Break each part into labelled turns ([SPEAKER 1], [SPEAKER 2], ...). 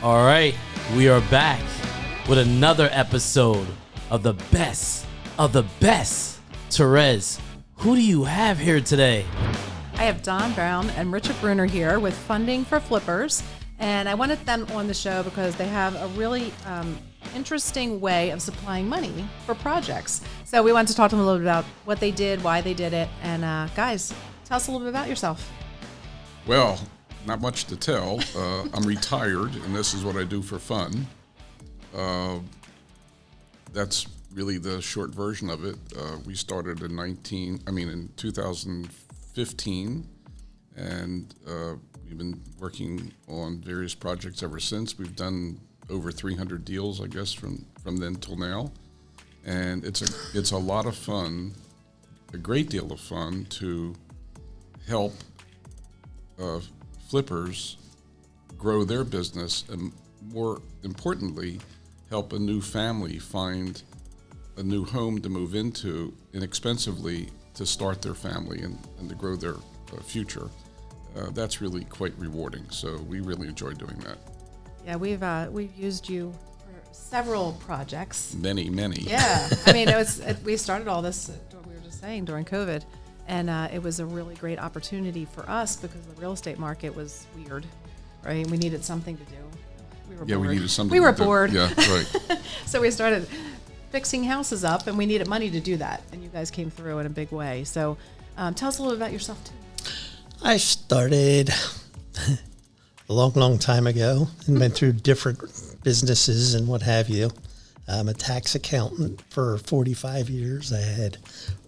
[SPEAKER 1] All right, we are back with another episode of the best of the best. Terese, who do you have here today?
[SPEAKER 2] I have Don Brown and Richard Brunner here with Funding for Flippers, and I wanted them on the show because they have a really interesting way of supplying money for projects. So we wanted to talk to them a little bit about what they did, why they did it, and guys, tell us a little bit about yourself.
[SPEAKER 3] Well, not much to tell. I'm retired, and this is what I do for fun. That's really the short version of it. We started in 2015, and we've been working on various projects ever since. We've done over 300 deals, I guess, from then till now, and it's a lot of fun, a great deal of fun to help flippers grow their business, and more importantly, help a new family find a new home to move into inexpensively to start their family and to grow their future. That's really quite rewarding. So we really enjoy doing that.
[SPEAKER 2] Yeah, we've used you for several projects.
[SPEAKER 3] Many.
[SPEAKER 2] Yeah, I mean, we started all this, we were just saying, during COVID. And it was a really great opportunity for us because the real estate market was weird, right? We needed something to do. We were bored.
[SPEAKER 3] We needed something.
[SPEAKER 2] We were bored.
[SPEAKER 3] Yeah, right.
[SPEAKER 2] So we started fixing houses up, and we needed money to do that. And you guys came through in a big way. So tell us a little bit about yourself too.
[SPEAKER 4] I started a long time ago and went through different businesses and what have you. I'm a tax accountant for 45 years. I had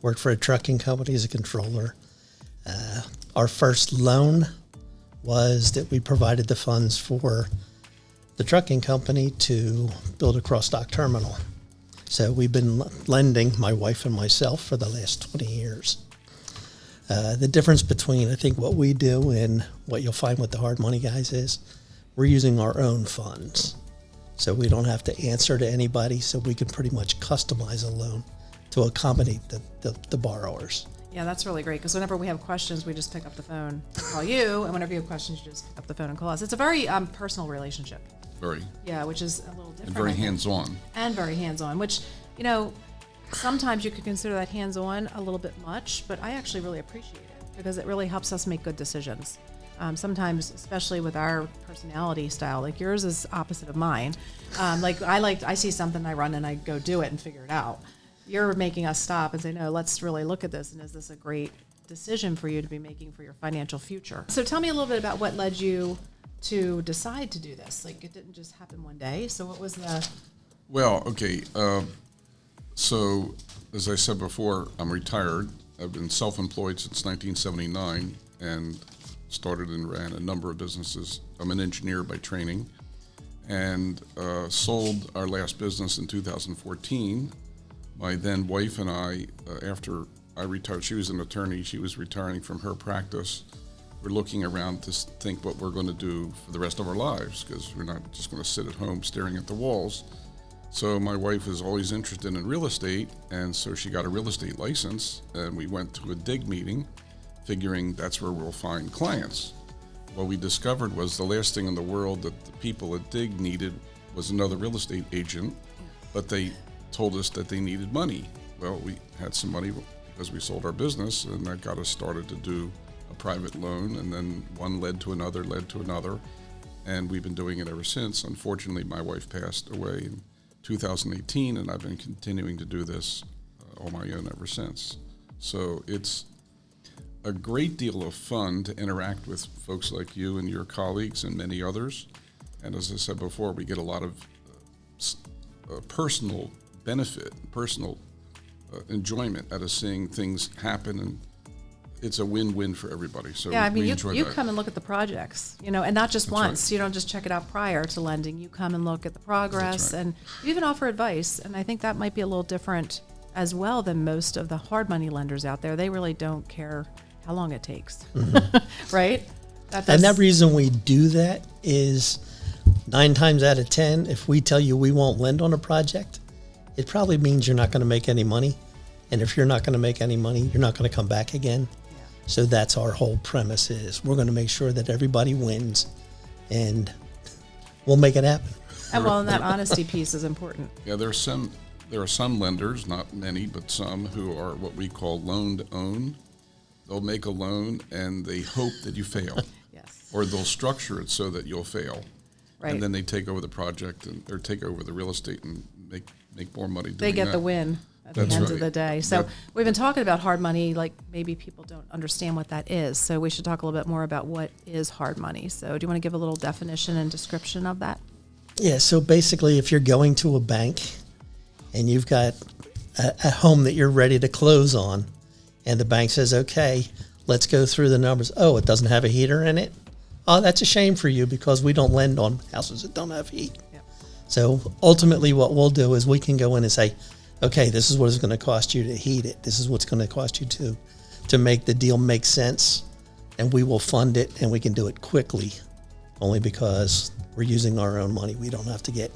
[SPEAKER 4] worked for a trucking company as a controller. Our first loan was that we provided the funds for the trucking company to build a cross-dock terminal. So we've been lending, my wife and myself, for the last 20 years. The difference between, I think, what we do and what you'll find with the hard money guys is we're using our own funds. So we don't have to answer to anybody, so we can pretty much customize a loan to accommodate the borrowers.
[SPEAKER 2] Yeah, that's really great because whenever we have questions, we just pick up the phone, call you, and whenever you have questions, you just pick up the phone and call us. It's a very personal relationship.
[SPEAKER 3] Very.
[SPEAKER 2] Yeah, which is a little different.
[SPEAKER 3] And very hands-on.
[SPEAKER 2] And very hands-on, which, sometimes you could consider that hands-on a little bit much, but I actually really appreciate it because it really helps us make good decisions. Sometimes, especially with our personality style, like yours is opposite of mine. I see something, I run and I go do it and figure it out. You're making us stop and say, no, let's really look at this. And is this a great decision for you to be making for your financial future? So tell me a little bit about what led you to decide to do this. Like, it didn't just happen one day. So what was the...
[SPEAKER 3] Well, okay. So as I said before, I'm retired. I've been self-employed since 1979 and started and ran a number of businesses. I'm an engineer by training, and sold our last business in 2014. My then wife and I, after I retired, she was an attorney, she was retiring from her practice. We're looking around to think what we're going to do for the rest of our lives, because we're not just going to sit at home staring at the walls. So my wife is always interested in real estate, and so she got a real estate license, and we went to a DIG meeting, figuring that's where we'll find clients. What we discovered was the last thing in the world that the people at DIG needed was another real estate agent, but they told us that they needed money. Well, we had some money because we sold our business, and that got us started to do a private loan, and then one led to another, and we've been doing it ever since. Unfortunately, my wife passed away in 2018, and I've been continuing to do this on my own ever since. So it's a great deal of fun to interact with folks like you and your colleagues and many others. And as I said before, we get a lot of personal benefit, personal enjoyment out of seeing things happen, and it's a win-win for everybody. So
[SPEAKER 2] yeah, I mean,
[SPEAKER 3] we enjoy
[SPEAKER 2] you
[SPEAKER 3] that.
[SPEAKER 2] come and look at the projects, and not just
[SPEAKER 3] That's
[SPEAKER 2] once.
[SPEAKER 3] right.
[SPEAKER 2] You don't just check it out prior to lending. You come and look at the progress,
[SPEAKER 3] That's right.
[SPEAKER 2] and you even offer advice. And I think that might be a little different as well than most of the hard money lenders out there. They really don't care how long it takes, right?
[SPEAKER 4] And that reason we do that is 9 times out of 10, if we tell you we won't lend on a project, it probably means you're not going to make any money. And if you're not going to make any money, you're not going to come back again.
[SPEAKER 2] Yeah.
[SPEAKER 4] So that's our whole premise is we're going to make sure that everybody wins. And we'll make it happen.
[SPEAKER 2] And well, and that honesty piece is important.
[SPEAKER 3] Yeah, there are some lenders, not many, but some who are what we call loan to own. They'll make a loan and they hope that you fail.
[SPEAKER 2] Yes.
[SPEAKER 3] Or they'll structure it so that you'll fail.
[SPEAKER 2] Right.
[SPEAKER 3] And then they take over the project or take over the real estate and make more money doing
[SPEAKER 2] They get
[SPEAKER 3] that.
[SPEAKER 2] the win at
[SPEAKER 3] That's
[SPEAKER 2] the end
[SPEAKER 3] right.
[SPEAKER 2] of the day. So
[SPEAKER 3] That-
[SPEAKER 2] we've been talking about hard money, like maybe people don't understand what that is. So we should talk a little bit more about what is hard money. So do you want to give a little definition and description of that?
[SPEAKER 4] Yeah, so basically, if you're going to a bank and you've got a home that you're ready to close on, and the bank says, okay, let's go through the numbers. Oh, it doesn't have a heater in it? Oh, that's a shame for you because we don't lend on houses that don't have heat.
[SPEAKER 2] Yep.
[SPEAKER 4] So ultimately, what we'll do is we can go in and say, okay, this is what it's going to cost you to heat it. This is what's going to cost you to make the deal make sense, and we will fund it, and we can do it quickly, only because we're using our own money. We don't have to get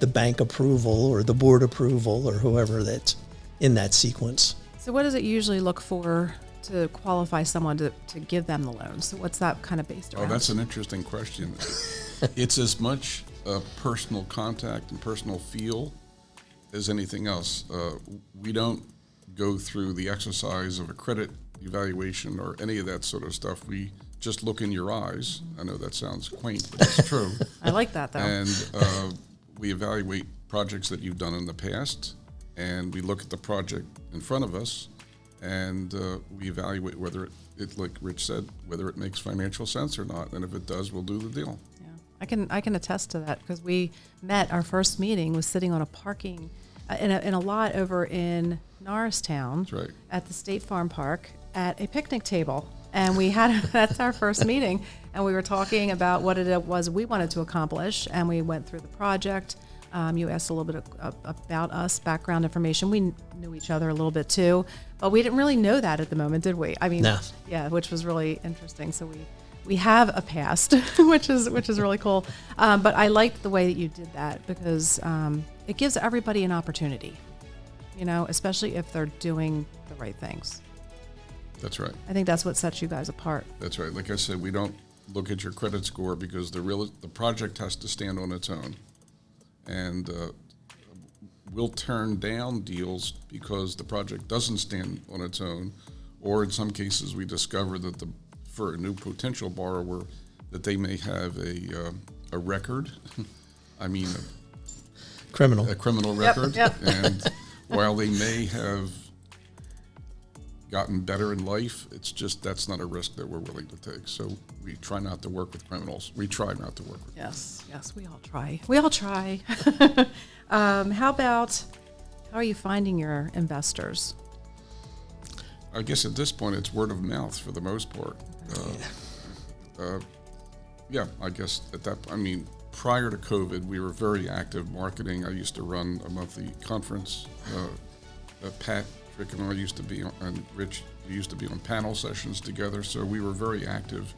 [SPEAKER 4] the bank approval or the board approval or whoever that's in that sequence.
[SPEAKER 2] So what does it usually look for to qualify someone to give them the loan? So what's that kind of based around?
[SPEAKER 3] Oh, that's an interesting question. It's as much personal contact and personal feel as anything else. We don't go through the exercise of a credit evaluation or any of that sort of stuff. We just look in your eyes. I know that sounds quaint, but it's true.
[SPEAKER 2] I like that, though.
[SPEAKER 3] And we evaluate projects that you've done in the past, and we look at the project in front of us, and we evaluate whether it, like Rich said, whether it makes financial sense or not. And if it does, we'll do the deal.
[SPEAKER 2] Yeah, I can attest to that because we met. Our first meeting was sitting on a parking in a lot over in Norristown.
[SPEAKER 3] That's right.
[SPEAKER 2] At the State Farm Park at a picnic table. And we had, that's our first meeting, and we were talking about what it was we wanted to accomplish, and we went through the project. You asked a little bit about us, background information. We knew each other a little bit too, but we didn't really know that at the moment, did we? I mean,
[SPEAKER 4] No.
[SPEAKER 2] Yeah, which was really interesting. So we have a past, which is really cool. But I liked the way that you did that because it gives everybody an opportunity, especially if they're doing the right things.
[SPEAKER 3] That's right.
[SPEAKER 2] I think that's what sets you guys apart.
[SPEAKER 3] That's right. Like I said, we don't look at your credit score because the project has to stand on its own. And we'll turn down deals because the project doesn't stand on its own, or in some cases we discover that for a new potential borrower that they may have a record. I mean,
[SPEAKER 4] Criminal.
[SPEAKER 3] a criminal
[SPEAKER 2] Yep,
[SPEAKER 3] record.
[SPEAKER 2] yep.
[SPEAKER 3] And while they may have gotten better in life, it's just that's not a risk that we're willing to take. So we try not to work with criminals. We try not to work with
[SPEAKER 2] Yes, we all try. We all try. How are you finding your investors?
[SPEAKER 3] I guess at this point it's word of mouth for the most part. Yeah, I guess prior to COVID, we were very active marketing. I used to run a monthly conference. Patrick and I used to be and Rich, we used to be on panel sessions together. So we were very active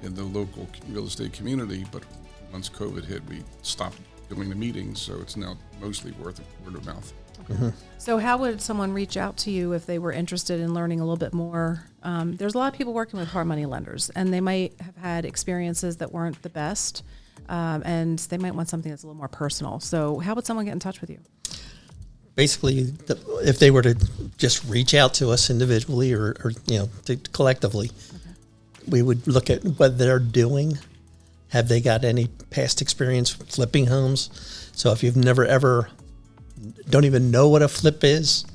[SPEAKER 3] in the local real estate community. But once COVID hit, we stopped doing the meetings. So it's now mostly word of mouth.
[SPEAKER 2] Okay. So how would someone reach out to you if they were interested in learning a little bit more? There's a lot of people working with hard money lenders, and they might have had experiences that weren't the best, and they might want something that's a little more personal. So how would someone get in touch with you?
[SPEAKER 4] Basically, if they were to just reach out to us individually or collectively, we would look at what they're doing. Have they got any past experience flipping homes? So if you've never ever don't even know what a flip is,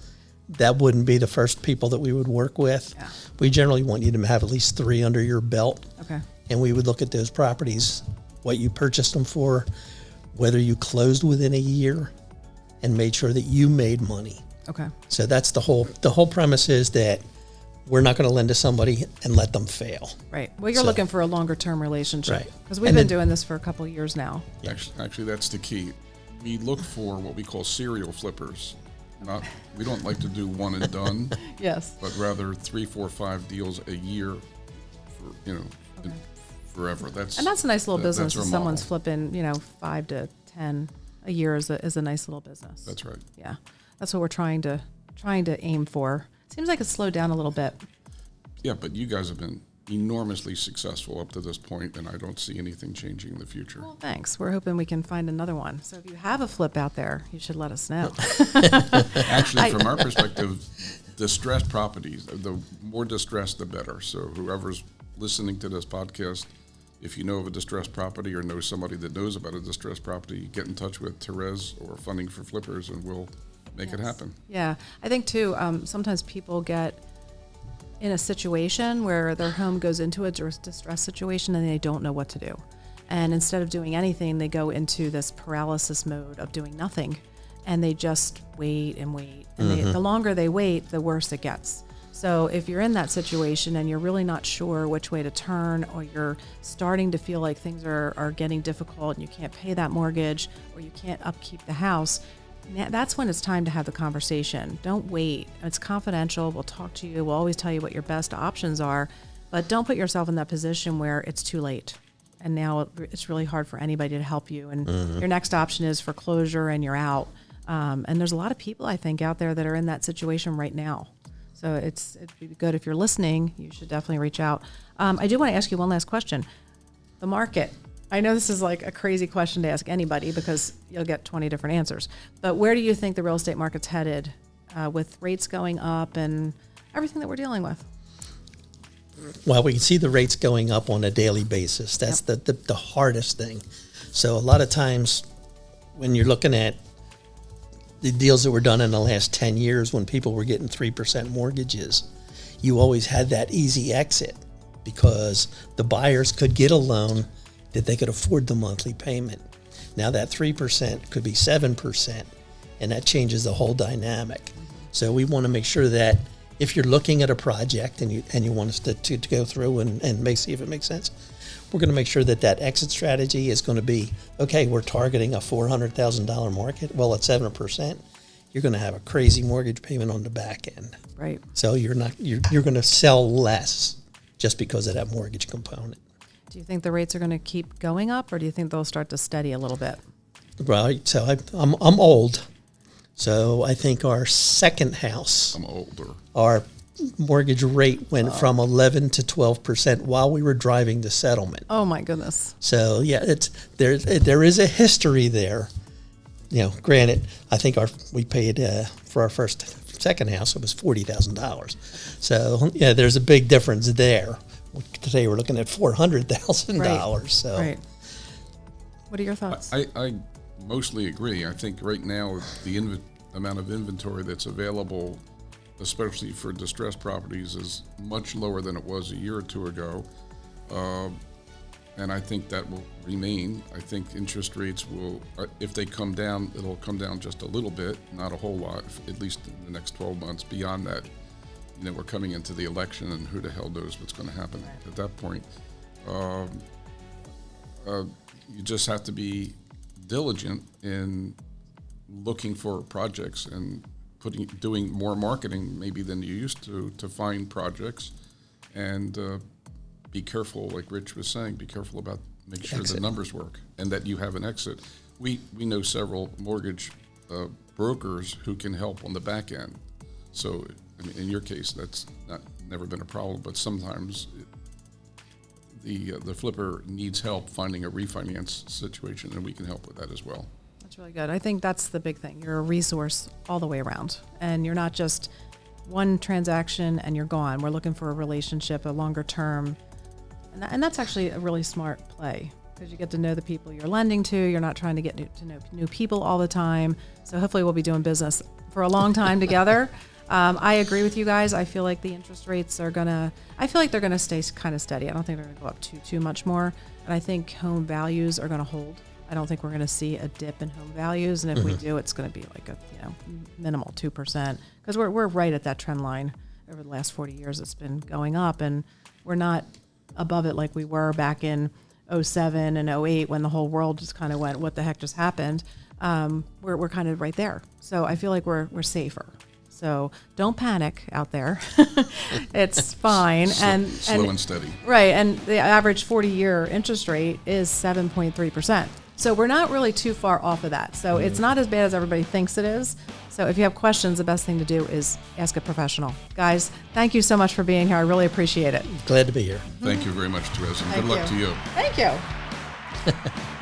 [SPEAKER 4] that wouldn't be the first people that we would work with.
[SPEAKER 2] Yeah.
[SPEAKER 4] We generally want you to have at least 3 under your belt.
[SPEAKER 2] Okay.
[SPEAKER 4] And we would look at those properties, what you purchased them for, whether you closed within a year, and made sure that you made money.
[SPEAKER 2] Okay.
[SPEAKER 4] So that's the whole premise is that we're not going to lend to somebody and let them fail.
[SPEAKER 2] Right. Well, you're
[SPEAKER 4] So-
[SPEAKER 2] looking for a longer term relationship.
[SPEAKER 4] Right.
[SPEAKER 2] Because we've
[SPEAKER 4] And
[SPEAKER 2] been
[SPEAKER 4] then-
[SPEAKER 2] doing this for a couple of years now.
[SPEAKER 3] Actually, that's the key. We look for what we call serial flippers. We don't like to do one and done,
[SPEAKER 2] Yes.
[SPEAKER 3] but rather 3, 4, 5 deals a year for forever.
[SPEAKER 2] And that's a nice little business.
[SPEAKER 3] That's
[SPEAKER 2] If
[SPEAKER 3] our
[SPEAKER 2] someone's
[SPEAKER 3] model.
[SPEAKER 2] flipping, 5 to 10 a year is a nice little business.
[SPEAKER 3] That's right.
[SPEAKER 2] Yeah. That's what we're trying to aim for. Seems like it's slowed down a little bit.
[SPEAKER 3] Yeah, but you guys have been enormously successful up to this point, and I don't see anything changing in the future.
[SPEAKER 2] Well, thanks. We're hoping we can find another one. So if you have a flip out there, you should let us know.
[SPEAKER 3] Actually, from our perspective, distressed properties, the more distressed, the better. So whoever's listening to this podcast, if you know of a distressed property or know somebody that knows about a distressed property, get in touch with Terese or Funding for Flippers, and we'll make it happen.
[SPEAKER 2] Yeah. I think, too, sometimes people get in a situation where their home goes into a distress situation and they don't know what to do. And instead of doing anything, they go into this paralysis mode of doing nothing. And they just wait and wait. And the longer they wait, the worse it gets. So if you're in that situation and you're really not sure which way to turn, or you're starting to feel like things are getting difficult and you can't pay that mortgage, or you can't upkeep the house, that's when it's time to have the conversation. Don't wait. It's confidential. We'll talk to you. We'll always tell you what your best options are, but don't put yourself in that position where it's too late. And now it's really hard for anybody to help you. And your next option is foreclosure and you're out. And there's a lot of people, I think, out there that are in that situation right now. So it'd be good if you're listening. You should definitely reach out. I do want to ask you one last question. The market. I know this is like a crazy question to ask anybody because you'll get 20 different answers. But where do you think the real estate market's headed with rates going up and everything that we're dealing with?
[SPEAKER 4] Well, we can see the rates going up on a daily basis. That's the hardest thing. So a lot of times when you're looking at the deals that were done in the last 10 years when people were getting 3% mortgages, you always had that easy exit because the buyers could get a loan that they could afford the monthly payment. Now that 3% could be 7%, and that changes the whole dynamic. So we want to make sure that if you're looking at a project and you want us to go through and see if it makes sense, we're going to make sure that exit strategy is going to be, okay, we're targeting a $400,000 market. Well, at 7%, you're going to have a crazy mortgage payment on the back end.
[SPEAKER 2] Right.
[SPEAKER 4] So you're going to sell less just because of that mortgage component.
[SPEAKER 2] Do you think the rates are going to keep going up, or do you think they'll start to steady a little bit?
[SPEAKER 4] Right. So I'm old. So I think our second house,
[SPEAKER 3] I'm older.
[SPEAKER 4] Our mortgage rate went from 11 to 12% while we were driving to settlement.
[SPEAKER 2] Oh my goodness.
[SPEAKER 4] So yeah, there is a history there. You know, granted, I think we paid for our second house, it was $40,000. So yeah, there's a big difference there. Today we're looking at $400,000.
[SPEAKER 2] Right.
[SPEAKER 4] So
[SPEAKER 2] right. What are your thoughts?
[SPEAKER 3] I mostly agree. I think right now the amount of inventory that's available, especially for distressed properties, is much lower than it was a year or two ago. And I think that will remain. I think interest rates will, if they come down, it'll come down just a little bit, not a whole lot, at least in the next 12 months. Beyond that, we're coming into the election, and who the hell knows what's going to happen at that point. You just have to be diligent in looking for projects and doing more marketing maybe than you used to find projects, and be careful, like Rich was saying, be careful about make sure the numbers work and that you have an exit. We know several mortgage brokers who can help on the back end. So I mean, in your case, that's never been a problem, but sometimes the flipper needs help finding a refinance situation, and we can help with that as well.
[SPEAKER 2] That's really good. I think that's the big thing. You're a resource all the way around, and you're not just one transaction and you're gone. We're looking for a relationship, a longer term, and that's actually a really smart play because you get to know the people you're lending to. You're not trying to get to know new people all the time. So hopefully we'll be doing business for a long time together. I agree with you guys. I feel like the interest rates are they're going to stay kind of steady. I don't think they're going to go up too much more. And I think home values are going to hold. I don't think we're going to see a dip in home values. And if we do, it's going to be like a minimal 2%, because we're right at that trend line. Over the last 40 years, it's been going up, and we're not above it like we were back in 07 and 08 when the whole world just kind of went, what the heck just happened? We're kind of right there. So I feel like we're safer. So don't panic out there. It's fine.
[SPEAKER 3] Slow and steady.
[SPEAKER 2] Right. And the average 40-year interest rate is 7.3%. So we're not really too far off of that. So it's not as bad as everybody thinks it is. So if you have questions, the best thing to do is ask a professional. Guys, thank you so much for being here. I really appreciate it.
[SPEAKER 4] Glad to be here.
[SPEAKER 3] Thank you very much, Terese, and
[SPEAKER 2] Thank
[SPEAKER 3] good luck
[SPEAKER 2] you.
[SPEAKER 3] to you.
[SPEAKER 2] Thank you.